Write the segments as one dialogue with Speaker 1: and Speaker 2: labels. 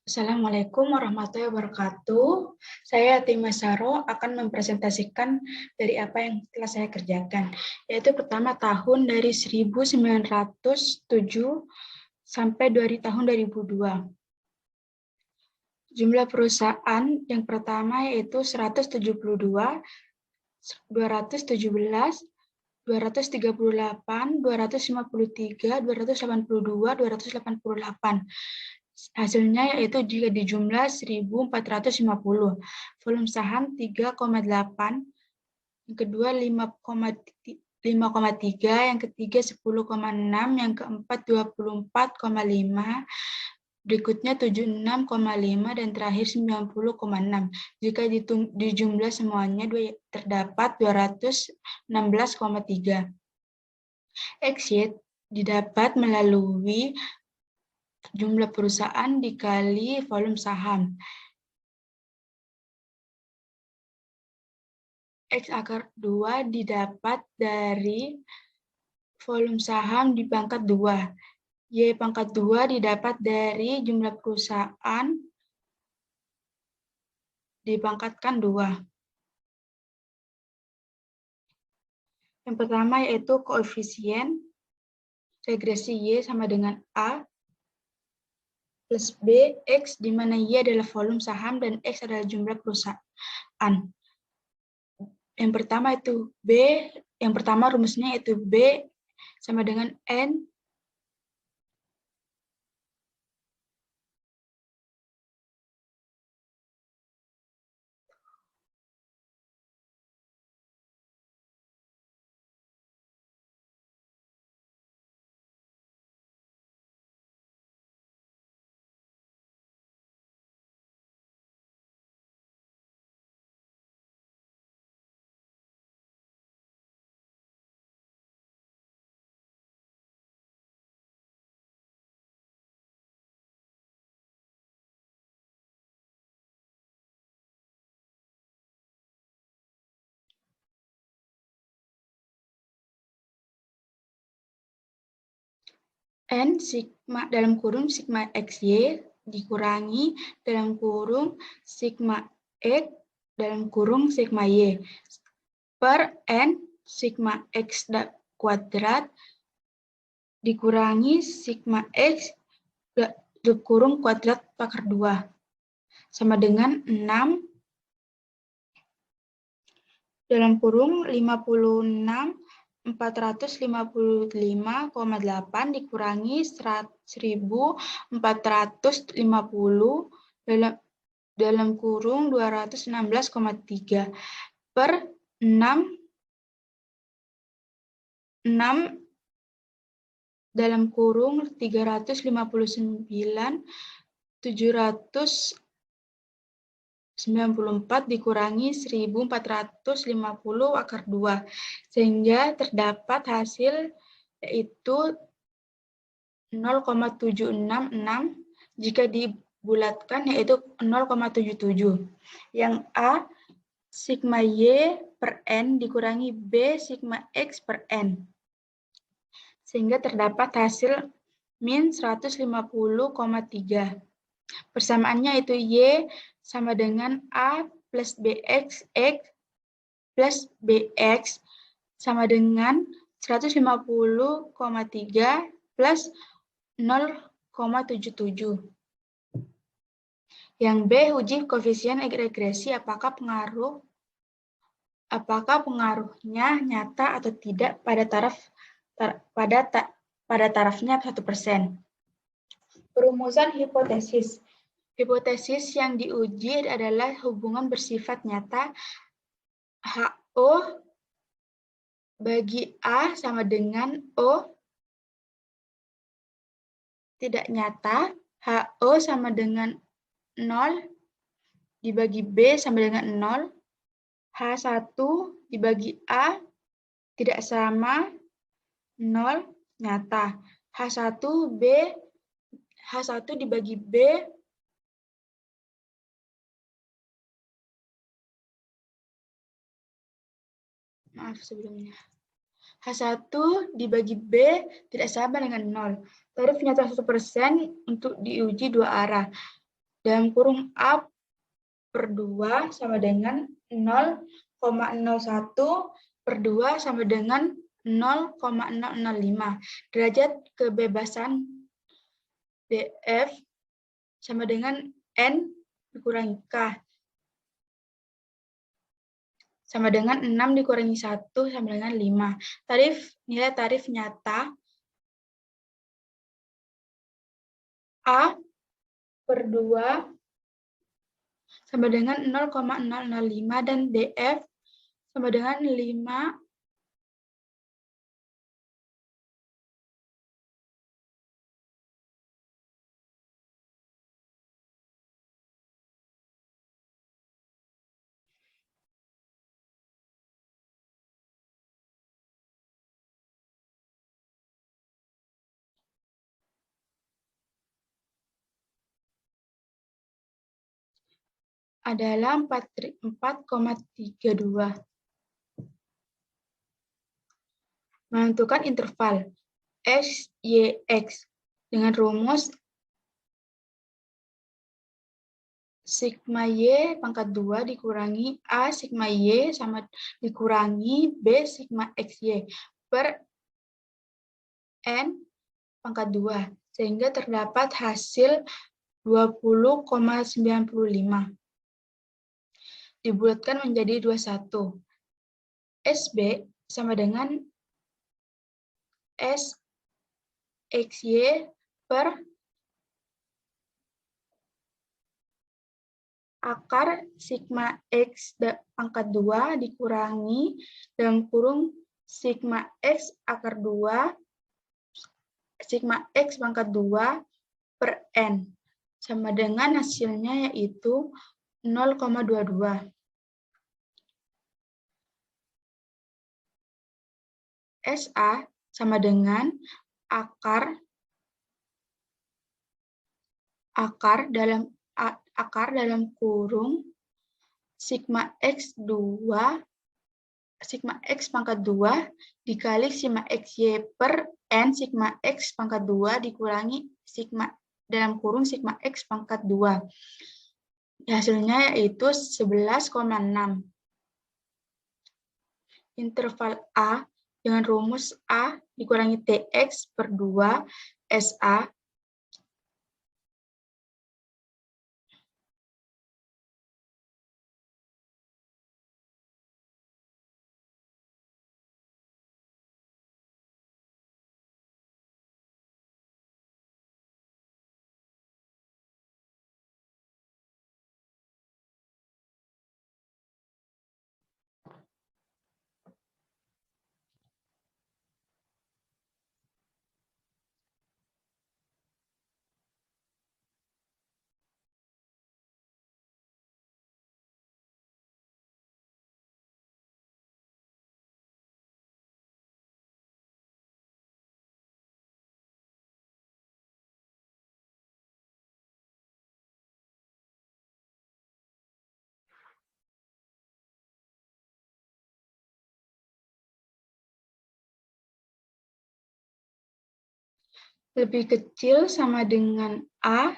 Speaker 1: Assalamualaikum warahmatullahi wabarakatuh. Saya Tima Saro akan mempresentasikan dari apa yang telah saya kerjakan, yaitu pertama tahun dari 1907 sampai dari tahun 2002. Jumlah perusahaan yang pertama yaitu 172, 217, 238, 253, 282, 288. Hasilnya yaitu jika dijumlah 1.450. Volume saham 3,8, yang kedua 5,3, yang ketiga 10,6, yang keempat 24,5, berikutnya 76,5, dan terakhir 90,6. Jika dijumlah semuanya terdapat 216,3. Exit didapat melalui jumlah perusahaan dikali volume saham. X akar 2 didapat dari volume saham dipangkat 2. Y pangkat 2 didapat dari jumlah perusahaan dipangkatkan 2. Yang pertama yaitu koefisien regresi Y sama dengan A plus B, X, di mana Y adalah volume saham dan X adalah jumlah perusahaan. Yang pertama itu B, yang pertama rumusnya yaitu B sama dengan N N sigma dalam kurung sigma XY dikurangi dalam kurung sigma X dalam kurung sigma Y per N sigma X kuadrat dikurangi sigma X kurung kuadrat pangkat 2 sama dengan 6 dalam kurung 56 455,8 dikurangi 1.450 dalam kurung 216,3 per 6 dalam kurung 359 794 dikurangi 1.450 akar 2, sehingga terdapat hasil yaitu 0,766, jika dibulatkan yaitu 0,77. Yang A, sigma Y per N dikurangi B sigma X per N, sehingga terdapat hasil min 150,3. Persamaannya itu Y sama dengan A plus BX X plus BX sama dengan 150,3 plus 0,77. Yang B, uji koefisien regresi apakah pengaruhnya nyata atau tidak pada tarafnya 1%. Perumusan hipotesis. Hipotesis yang diuji adalah hubungan bersifat nyata HO bagi A sama dengan O tidak nyata, HO sama dengan 0 dibagi B sama dengan 0, H1 dibagi A tidak sama 0 nyata, H1 dibagi B H1 dibagi B tidak sama dengan 0. Tarif nyata 1% untuk diuji dua arah. dalam kurung A per 2 sama dengan 0,01 per 2 sama dengan 0,005. Derajat kebebasan DF sama dengan N dikurangi K. Sama dengan 6 dikurangi 1 sama dengan 5. Nilai tarif nyata A per 2 sama dengan 0,005 dan DF sama dengan 5 adalah 4,32. Menentukan interval X, Y, X dengan rumus sigma Y pangkat 2 dikurangi A sigma Y sama dikurangi B sigma XY per N pangkat 2. Sehingga terdapat hasil 20,95. Dibulatkan menjadi 21. SB sama dengan S XY per akar sigma X pangkat 2 dikurangi dalam kurung sigma X akar 2 sigma X pangkat 2 per N. Sama dengan hasilnya yaitu 0,22. SA sama dengan akar dalam kurung sigma X2 sigma X pangkat 2 dikali sigma XY per N sigma X pangkat 2 dikurangi sigma dalam kurung sigma X pangkat 2. Hasilnya yaitu 11,6. Interval A dengan rumus A dikurangi TX per 2 SA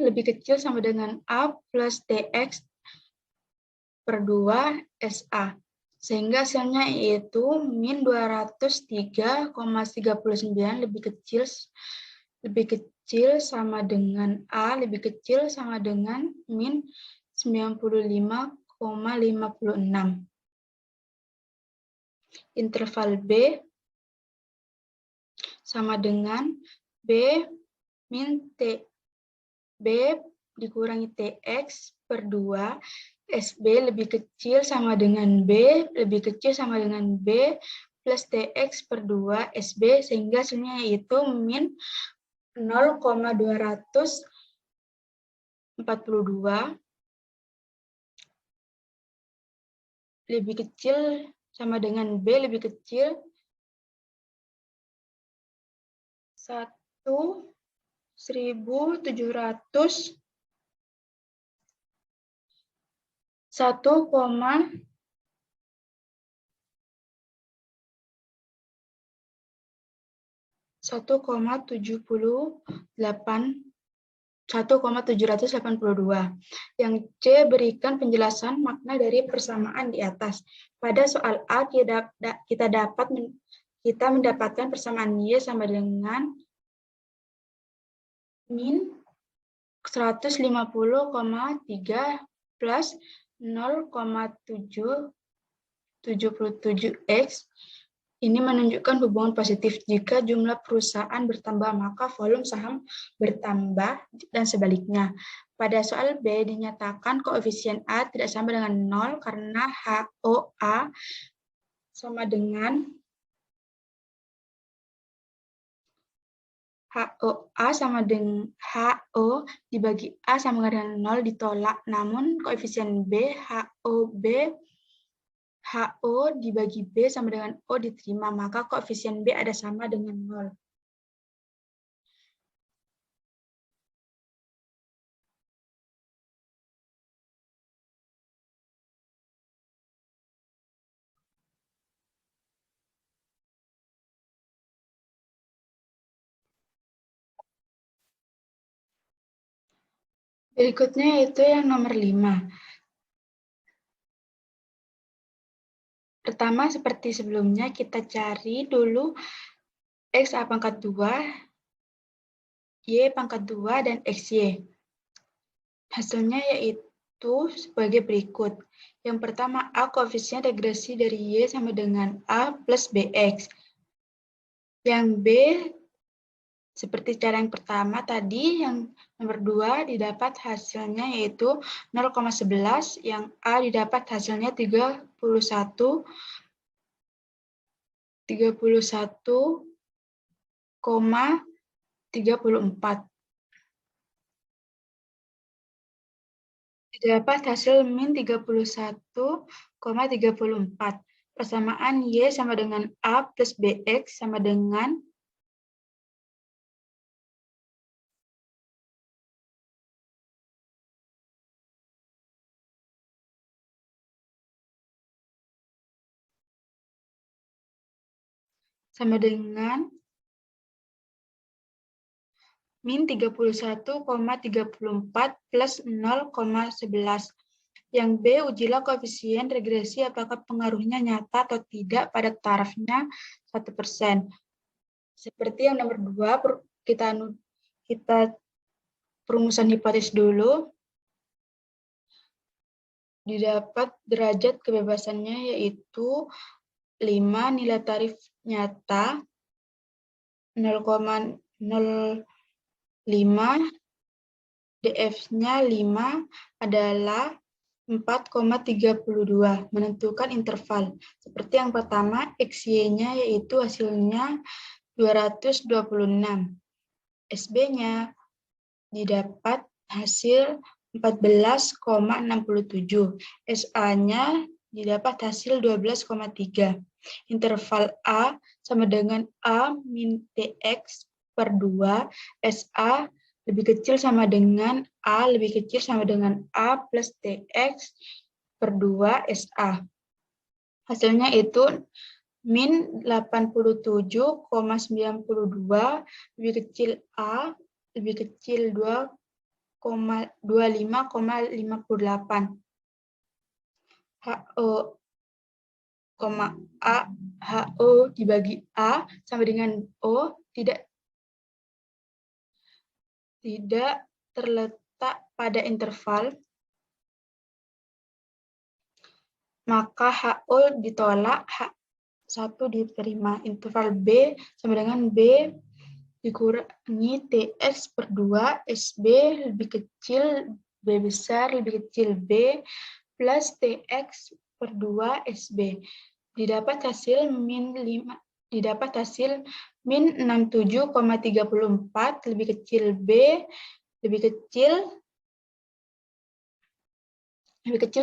Speaker 1: lebih kecil sama dengan A plus TX per 2 SA. Sehingga hasilnya yaitu min 203,39 lebih kecil sama dengan A lebih kecil sama dengan min 95,56. Interval B sama dengan B min T B dikurangi TX per 2 SB lebih kecil sama dengan B lebih kecil sama dengan B plus TX per 2 SB sehingga hasilnya yaitu min 0,242 lebih kecil sama dengan B lebih kecil 1.700 1,78 1,782. Yang C, berikan penjelasan makna dari persamaan di atas. Pada soal A, kita mendapatkan persamaan Y sama dengan min 150,3 plus 0,777X. Ini menunjukkan hubungan positif. Jika jumlah perusahaan bertambah, maka volume saham bertambah dan sebaliknya. Pada soal B dinyatakan koefisien A tidak sama dengan 0 karena HOA sama dengan HO dibagi A sama dengan 0 ditolak. Namun koefisien B, HO dibagi B sama dengan O diterima, maka koefisien B ada sama dengan 0. Berikutnya itu yang nomor 5. Pertama, seperti sebelumnya, kita cari dulu X A pangkat 2, Y pangkat 2, dan XY. Hasilnya yaitu sebagai berikut. Yang pertama, A koefisien regresi dari Y sama dengan A plus BX. Yang B, seperti cara yang pertama tadi, yang nomor 2 didapat hasilnya yaitu 0,11, yang A didapat hasilnya 31,34. Didapat hasil min 31,34. Persamaan Y sama dengan A plus BX sama dengan min 31,34 plus 0,11. Yang B, ujilah koefisien regresi apakah pengaruhnya nyata atau tidak pada tarafnya 1%. Seperti yang nomor 2, kita perumusan hipotesis dulu. Didapat derajat kebebasannya yaitu 5, nilai tarif nyata 0,05, DF-nya 5 adalah 4,32. Menentukan interval. Seperti yang pertama, XY-nya yaitu hasilnya 226. SB-nya didapat hasil 14,67. SA-nya didapat hasil 12,3. Interval A sama dengan A min TX per 2, SA lebih kecil sama dengan A lebih kecil sama dengan A plus TX per 2 SA. Hasilnya itu min 87,92 lebih kecil A lebih kecil 25,58. HO dibagi A sama dengan O tidak terletak pada interval, maka HO ditolak, H1 diterima. Interval B sama dengan B dikurangi TX per 2, SB lebih kecil, B besar lebih kecil B, plus TX per 2 SB. Didapat hasil min 67,34 lebih kecil B lebih kecil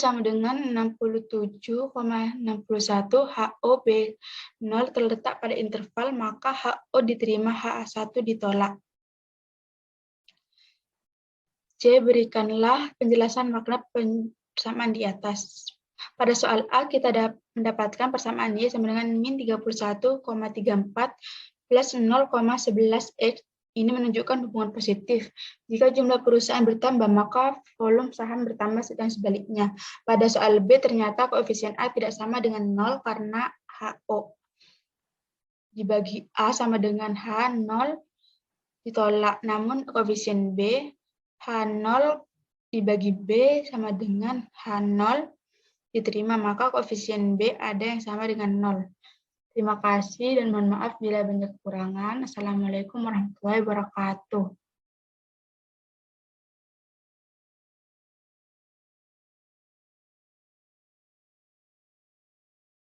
Speaker 1: sama dengan 67,61. HO B0 terletak pada interval, maka HO diterima, HA1 ditolak. C, berikanlah penjelasan makna persamaan di atas. Pada soal A, kita mendapatkan persamaan Y sama dengan min 31,34 plus 0,11X Ini menunjukkan hubungan positif. Jika jumlah perusahaan bertambah, maka volume saham bertambah dan sebaliknya. Pada soal B, ternyata koefisien A tidak sama dengan 0 karena HO dibagi A sama dengan H0 ditolak. Namun koefisien B, H0 dibagi B sama dengan H0 diterima, maka koefisien B ada yang sama dengan 0. Terima kasih dan mohon maaf bila banyak kekurangan. Assalamualaikum warahmatullahi wabarakatuh.